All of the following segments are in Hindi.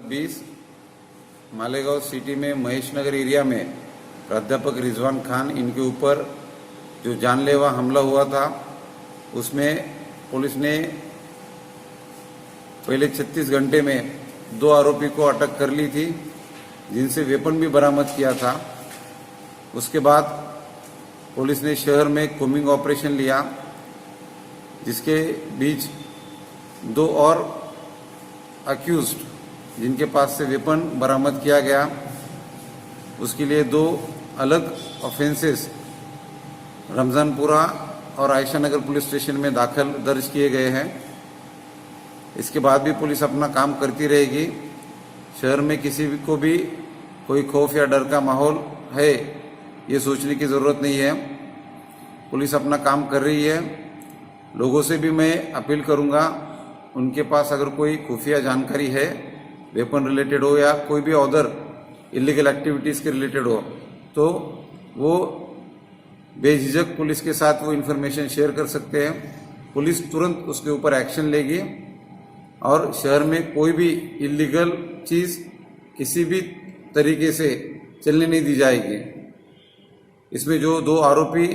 20 मालेगांव सिटी में महेश नगर एरिया में प्राध्यापक रिजवान खान इनके ऊपर जो जानलेवा हमला हुआ था, उसमें पुलिस ने पहले 36 घंटे में 2 आरोपी को अटक कर ली थी, जिनसे वेपन भी बरामद किया था। उसके बाद पुलिस ने शहर में कोमिंग ऑपरेशन लिया, जिसके बीच 2 और अक्यूज्ड जिनके पास से वेपन बरामद किया गया, उसके लिए 2 अलग ऑफेंसेस रमजानपुरा और आयशा नगर पुलिस स्टेशन में दर्ज किए गए हैं। इसके बाद भी पुलिस अपना काम करती रहेगी। शहर में किसी को भी कोई खौफ या डर का माहौल है, ये सोचने की ज़रूरत नहीं है। पुलिस अपना काम कर रही है। लोगों से भी मैं अपील करूंगा, उनके पास अगर कोई खुफिया जानकारी है, वेपन रिलेटेड हो या कोई भी अदर इलीगल एक्टिविटीज़ के रिलेटेड हो, तो वो बेझिझक पुलिस के साथ वो इन्फॉर्मेशन शेयर कर सकते हैं। पुलिस तुरंत उसके ऊपर एक्शन लेगी और शहर में कोई भी इलीगल चीज़ किसी भी तरीके से चलने नहीं दी जाएगी। इसमें जो 2 आरोपी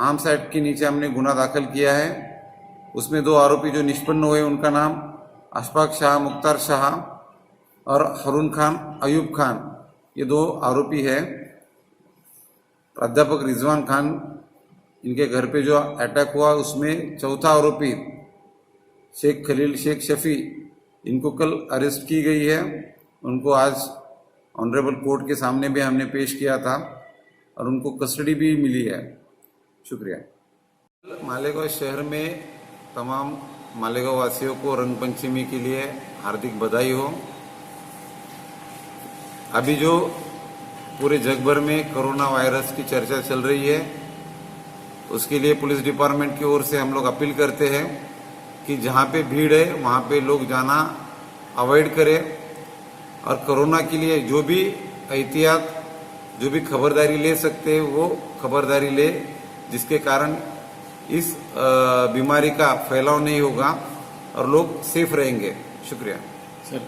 आर्म्स एक्ट के नीचे हमने गुना दाखिल किया है, उसमें 2 आरोपी जो निष्पन्न हुए, उनका नाम अशफाक शाह, मुख्तार शाह और हारून खान, अयूब खान, ये 2 आरोपी है। प्राध्यापक रिजवान खान, इनके घर पे जो अटैक हुआ, उसमें चौथा आरोपी शेख खलील शेख शफी, इनको कल अरेस्ट की गई है। उनको आज ऑनरेबल कोर्ट के सामने भी हमने पेश किया था और उनको कस्टडी भी मिली है। शुक्रिया। मालेगांव शहर में तमाम मालेगांव वासियों को रंग पंचमी के लिए हार्दिक बधाई हो। अभी जो पूरे जग भर में कोरोना वायरस की चर्चा चल रही है, उसके लिए पुलिस डिपार्टमेंट की ओर से हम लोग अपील करते हैं कि जहाँ पे भीड़ है वहाँ पे लोग जाना अवॉइड करें और कोरोना के लिए जो भी एहतियात, जो भी खबरदारी ले सकते हैं वो खबरदारी ले, जिसके कारण इस बीमारी का फैलाव नहीं होगा और लोग सेफ रहेंगे। शुक्रिया। सर